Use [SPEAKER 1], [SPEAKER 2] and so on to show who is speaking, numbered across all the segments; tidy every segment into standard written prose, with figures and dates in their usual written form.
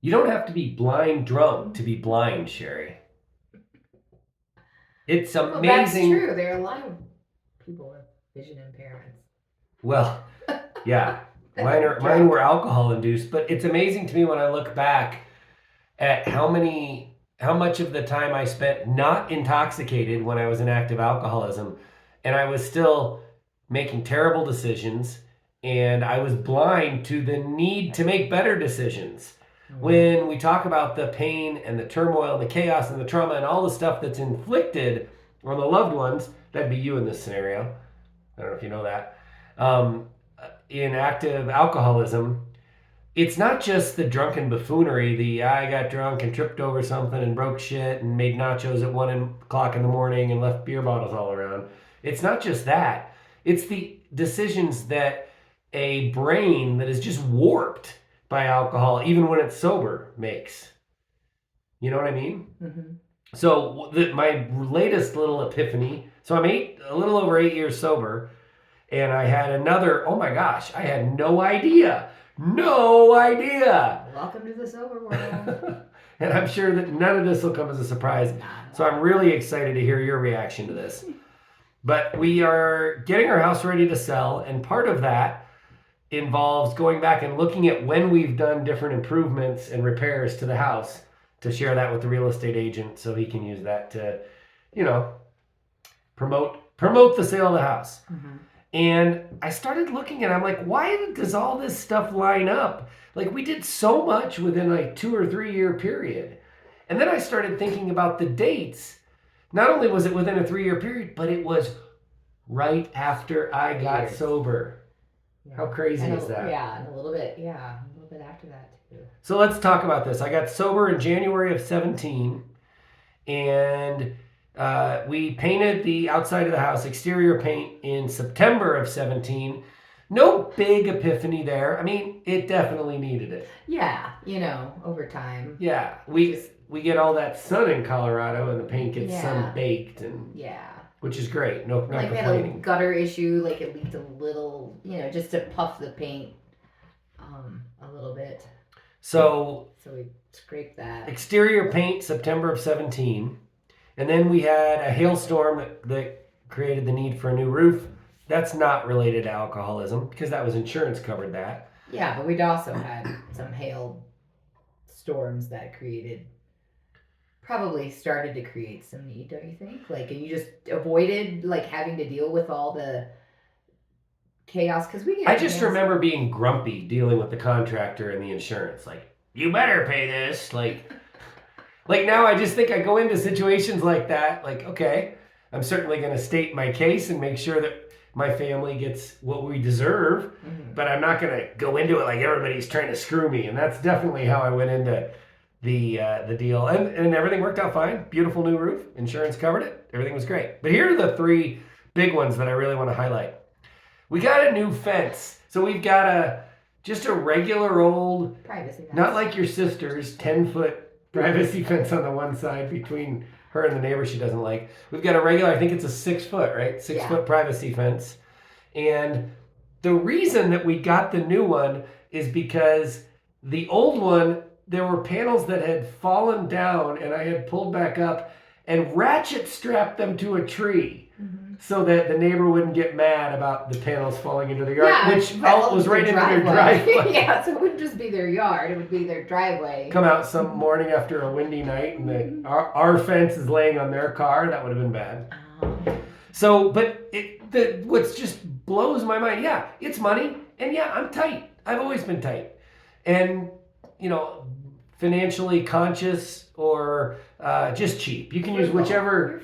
[SPEAKER 1] You don't have to be blind drunk to be blind, Sheri. It's
[SPEAKER 2] Well, that's
[SPEAKER 1] amazing.
[SPEAKER 2] true. There are a lot of people with vision impairments
[SPEAKER 1] Well, yeah,
[SPEAKER 2] that are
[SPEAKER 1] mine
[SPEAKER 2] drunk.
[SPEAKER 1] were alcohol induced, but it's amazing to me when I look back at how much of the time I spent not intoxicated when I was in active alcoholism, and I was still making terrible decisions, and I was blind to the need to make better decisions.
[SPEAKER 2] Mm.
[SPEAKER 1] When we talk about the pain and the turmoil and the chaos and the trauma and all the stuff that's inflicted on the loved ones, that'd be you in this scenario. I don't know if you know that. Um, in active alcoholism, it's not just the drunken buffoonery, I got drunk and tripped over something and broke shit and made nachos at 1 o'clock in the morning and left beer bottles all around. It's not just that. It's the decisions that a brain that is just warped by alcohol, even when it's sober, makes. You know what I mean?
[SPEAKER 2] Mm-hmm.
[SPEAKER 1] So my latest little epiphany. So I'm a little over 8 years sober, and I had another. Oh my gosh, I had no idea. No idea.
[SPEAKER 2] Welcome to the sober world.
[SPEAKER 1] And I'm sure that none of this will come as a surprise.
[SPEAKER 2] Not at
[SPEAKER 1] So I'm
[SPEAKER 2] all.
[SPEAKER 1] really excited to hear your reaction to this. But we are getting our house ready to sell, and part of that involves going back and looking at when we've done different improvements and repairs to the house to share that with the real estate agent so he can use that to, you know, promote the sale of the house.
[SPEAKER 2] Mm-hmm.
[SPEAKER 1] And I started looking and I'm like, why does all this stuff line up? Like, we did so much within like 2 or 3 year period. And then I started thinking about the dates. Not only was it within a 3 year period, but it was right after I got
[SPEAKER 2] Years.
[SPEAKER 1] sober.
[SPEAKER 2] Yeah.
[SPEAKER 1] How crazy
[SPEAKER 2] And
[SPEAKER 1] is that?
[SPEAKER 2] Yeah, and a little bit after that too.
[SPEAKER 1] So let's talk about this. I got sober in January of 17, and we painted the outside of the house, exterior paint, in September of 17. No big epiphany there. I mean, it definitely needed it.
[SPEAKER 2] Yeah, over time.
[SPEAKER 1] Yeah, we get all that sun in Colorado, and the paint gets sun baked, and
[SPEAKER 2] yeah,
[SPEAKER 1] which is great. No, not
[SPEAKER 2] like we had a
[SPEAKER 1] complaining.
[SPEAKER 2] gutter issue, like it leaked a little, just to puff the paint, a little bit.
[SPEAKER 1] So
[SPEAKER 2] we scraped that.
[SPEAKER 1] Exterior paint, September of 17. And then we had a hailstorm that created the need for a new roof. That's not related to alcoholism because that was insurance covered that.
[SPEAKER 2] Yeah, but we'd also had some hail storms that probably started to create some need, don't you think? Like, and you just avoided like having to deal with all the chaos because
[SPEAKER 1] I just remember being grumpy dealing with the contractor and the insurance. Like, you better pay this. Like now I just think I go into situations like that, like, okay, I'm certainly going to state my case and make sure that my family gets what we deserve, but I'm not going to go into it like everybody's trying to screw me. And that's definitely how I went into the deal. And everything worked out fine. Beautiful new roof. Insurance covered it. Everything was great. But here are the three big ones that I really want to highlight. We got a new fence. So we've got just a regular old,
[SPEAKER 2] privacy fence.
[SPEAKER 1] Not like your sister's 10-foot privacy fence on the one side between her and the neighbor she doesn't like. We've got a regular, I think it's a 6-foot, right? 6-foot privacy fence. And the reason that we got the new one is because the old one, there were panels that had fallen down and I had pulled back up and ratchet strapped them to a tree. So that the neighbor wouldn't get mad about the panels falling into their yard, which was right into their driveway.
[SPEAKER 2] Yeah, so it wouldn't just be their yard; it would be their driveway.
[SPEAKER 1] Come out some morning after a windy night, and our fence is laying on their car. That would have been bad. So, but what just blows my mind. Yeah, it's money, and yeah, I'm tight. I've always been tight, and financially conscious or just cheap. You can use whichever.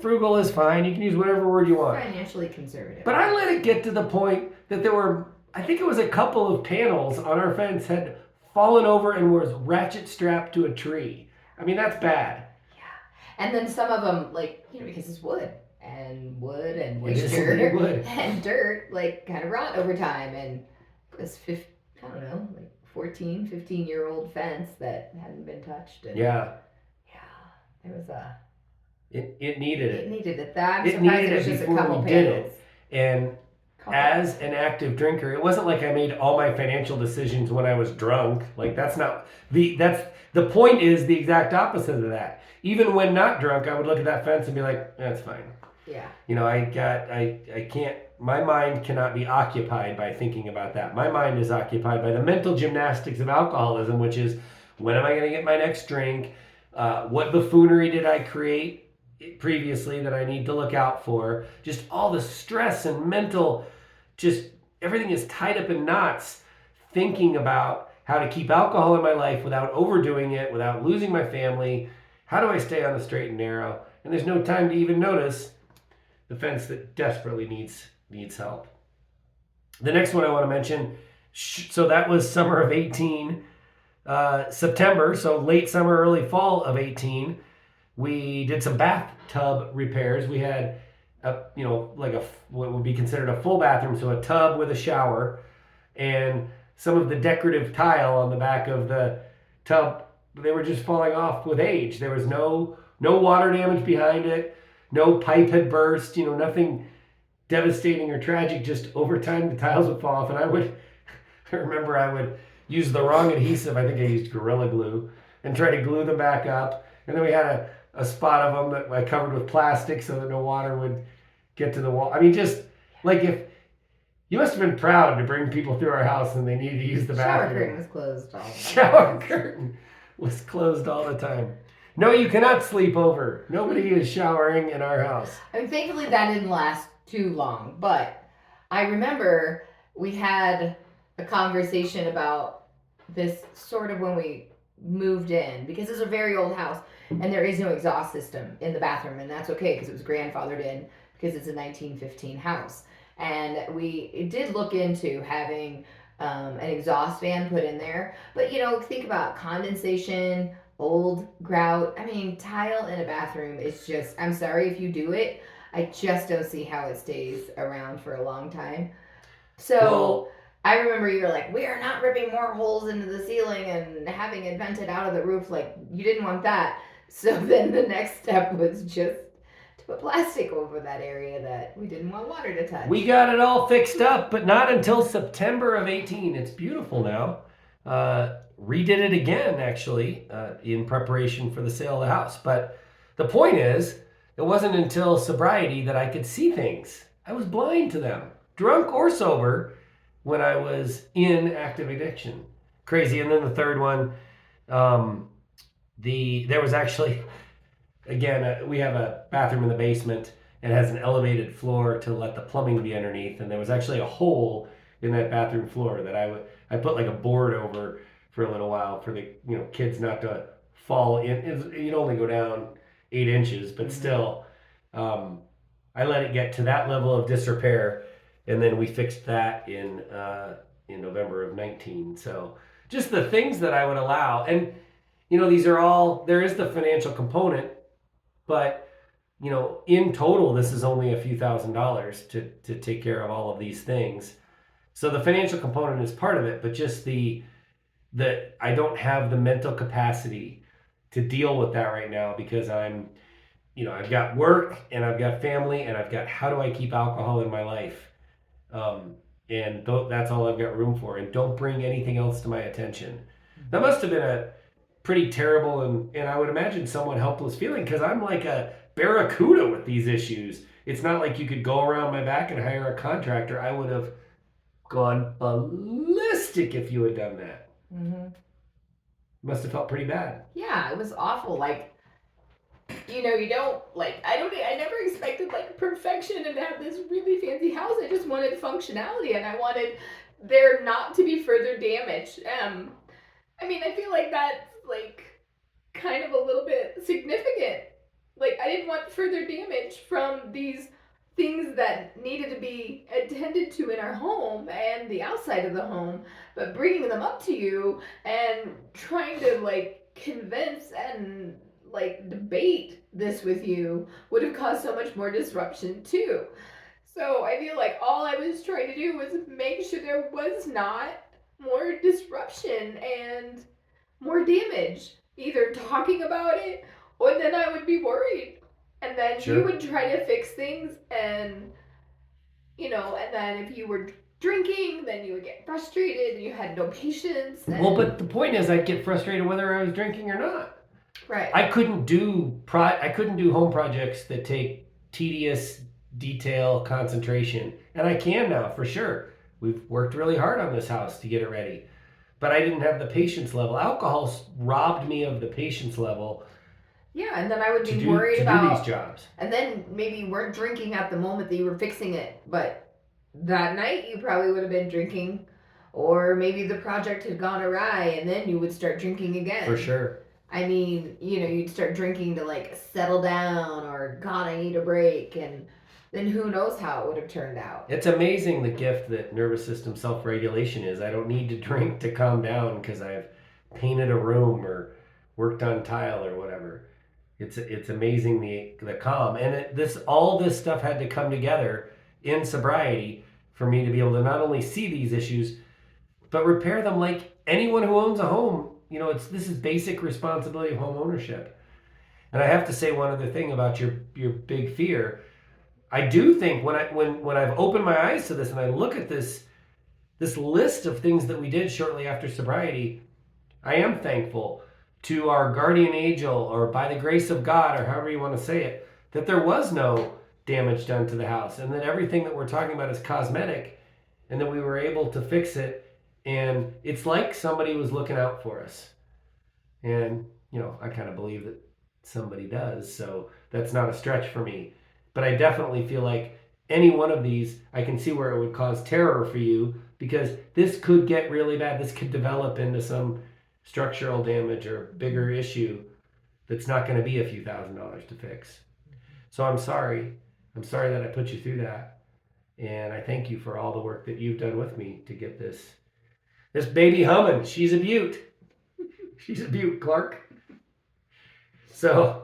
[SPEAKER 1] Frugal is fine. You can use whatever word you want.
[SPEAKER 2] Financially conservative.
[SPEAKER 1] But I let it get to the point that there were, I think it was a couple of panels on our fence had fallen over and was ratchet strapped to a tree. I mean, that's bad.
[SPEAKER 2] Yeah. And then some of them, because it's wood and
[SPEAKER 1] moisture
[SPEAKER 2] wood. And dirt, kind of rot over time. And this 14, 15-year-old fence that hadn't been touched. And
[SPEAKER 1] yeah.
[SPEAKER 2] There was a...
[SPEAKER 1] It needed it.
[SPEAKER 2] It needed it. I'm
[SPEAKER 1] it
[SPEAKER 2] surprised
[SPEAKER 1] needed
[SPEAKER 2] it was
[SPEAKER 1] it
[SPEAKER 2] just a
[SPEAKER 1] before
[SPEAKER 2] couple
[SPEAKER 1] we did
[SPEAKER 2] panels.
[SPEAKER 1] it. And as an active drinker. It wasn't like I made all my financial decisions when I was drunk. Like that's not that's the point is the exact opposite of that. Even when not drunk, I would look at that fence and be like, that's fine.
[SPEAKER 2] Yeah.
[SPEAKER 1] I can't, my mind cannot be occupied by thinking about that. My mind is occupied by the mental gymnastics of alcoholism, which is when am I going to get my next drink? What buffoonery did I create previously that I need to look out for? Just all the stress and mental, just everything is tied up in knots thinking about how to keep alcohol in my life without overdoing it, without losing my family. How do I stay on the straight and narrow? And there's no time to even notice the fence that desperately needs help. The next one I want to mention, so that was summer of 18, September, so late summer, early fall of 18. We did some bathtub repairs. We had like what would be considered a full bathroom, so a tub with a shower, and some of the decorative tile on the back of the tub, they were just falling off with age. There was no water damage behind it. No pipe had burst, nothing devastating or tragic. Just over time, the tiles would fall off. And I remember I would use the wrong adhesive. I think I used Gorilla Glue and try to glue them back up. And then we had a spot of them that I covered with plastic so that no water would get to the wall. I mean, just like if you must have been proud to bring people through our house and they needed to use the bathroom.
[SPEAKER 2] Shower curtain was closed all the time.
[SPEAKER 1] Shower curtain was closed all the time. No, you cannot sleep over. Nobody is showering in our house.
[SPEAKER 2] I mean, thankfully that didn't last too long, but I remember we had a conversation about this sort of when we moved in, because it's a very old house and there is no exhaust system in the bathroom, and that's okay because it was grandfathered in because it's a 1915 house. And we did look into having an exhaust fan put in there, but think about condensation, old grout. I mean, tile in a bathroom is just, I'm sorry if you do it. I just don't see how it stays around for a long time. So well, I remember you were like, we are not ripping more holes into the ceiling and having it vented out of the roof. Like, you didn't want that. So then the next step was just to put plastic over that area that we didn't want water to touch.
[SPEAKER 1] We got it all fixed up, but not until September of 18. It's beautiful now. Redid it again, actually, in preparation for the sale of the house. But the point is, it wasn't until sobriety that I could see things. I was blind to them, drunk or sober, when I was in active addiction. Crazy. And then the third one, there was actually, again, we have a bathroom in the basement and it has an elevated floor to let the plumbing be underneath. And there was actually a hole in that bathroom floor that I put like a board over for a little while for the kids not to fall in. You'd only go down 8 inches, but still, I let it get to that level of disrepair, and then we fixed that in November of 19. So just the things that I would allow, and these are all, there is the financial component, but in total, this is only a few $1,000s to take care of all of these things. So the financial component is part of it, but just I don't have the mental capacity to deal with that right now because I've got work and I've got family and I've got how do I keep alcohol in my life? And that's all I've got room for. And don't bring anything else to my attention. That must have been a pretty terrible and I would imagine somewhat helpless feeling because I'm like a barracuda with these issues. It's not like you could go around my back and hire a contractor. I would have gone ballistic if you had done that.
[SPEAKER 2] Mm-hmm.
[SPEAKER 1] Must have felt pretty bad.
[SPEAKER 2] Yeah, it was awful. Like, you don't I never expected like perfection and to have this really fancy house. I just wanted functionality and I wanted there not to be further damage. I mean, I feel like that's like kind of a little bit significant. Like, I didn't want further damage from these things that needed to be attended to in our home and the outside of the home, but bringing them up to you and trying to like convince and like debate this with you would have caused so much more disruption too. So I feel like all I was trying to do was make sure there was not more disruption and more damage, either talking about it or then I would be worried. And then you would try to fix things and you know, and then if you were drinking, then you would get frustrated and you had no patience. And...
[SPEAKER 1] Well, but the point is, I'd get frustrated whether I was drinking or not.
[SPEAKER 2] Right.
[SPEAKER 1] I couldn't do home projects that take tedious detail concentration, and I can now for sure. We've worked really hard on this house to get it ready, but I didn't have the patience level. Alcohol robbed me of the patience level.
[SPEAKER 2] Yeah, and then I would be worried about
[SPEAKER 1] do these jobs.
[SPEAKER 2] And then maybe you weren't drinking at the moment that you were fixing it, but that night you probably would have been drinking, or maybe the project had gone awry, and then you would start drinking again.
[SPEAKER 1] For sure.
[SPEAKER 2] I mean, you know, you'd start drinking to like settle down, or God, I need a break, and then who knows how it would have turned out.
[SPEAKER 1] It's amazing the gift that nervous system self-regulation is. I don't need to drink to calm down because I've painted a room or worked on tile or whatever. It's amazing the calm, and all this stuff had to come together in sobriety for me to be able to not only see these issues but repair them like anyone who owns a home. You know, this is basic responsibility of home ownership. And I have to say one other thing about your big fear. I do think when I've opened my eyes to this and I look at this list of things that we did shortly after sobriety, I am thankful to our guardian angel, or by the grace of God, or however you want to say it, that there was no damage done to the house, and that everything that we're talking about is cosmetic, and that we were able to fix it, and it's like somebody was looking out for us. And, you know, I kind of believe that somebody does, so that's not a stretch for me. But I definitely feel like any one of these, I can see where it would cause terror for you, because this could get really bad. This could develop into some structural damage or bigger issue that's not going to be a few $1,000s to fix. So I'm sorry. I'm sorry that I put you through that. And I thank you for all the work that you've done with me to get this baby humming. She's a beaut. She's a beaut, Clark. So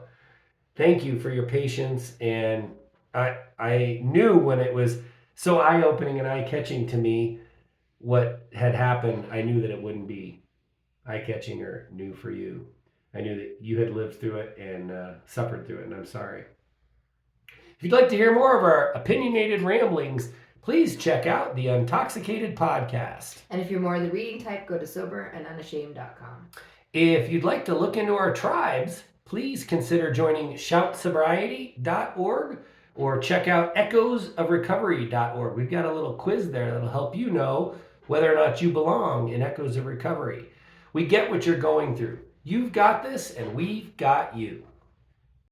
[SPEAKER 1] thank you for your patience. And I knew when it was so eye-opening and eye-catching to me what had happened, I knew that it wouldn't be eye-catching or new for you. I knew that you had lived through it and suffered through it, and I'm sorry. If you'd like to hear more of our opinionated ramblings, please check out the Untoxicated Podcast.
[SPEAKER 2] And if you're more of the reading type, go to soberandunashamed.com.
[SPEAKER 1] If you'd like to look into our tribes, please consider joining shoutsobriety.org or check out echoesofrecovery.org. We've got a little quiz there that'll help you know whether or not you belong in Echoes of Recovery. We get what you're going through. You've got this, and we've got you.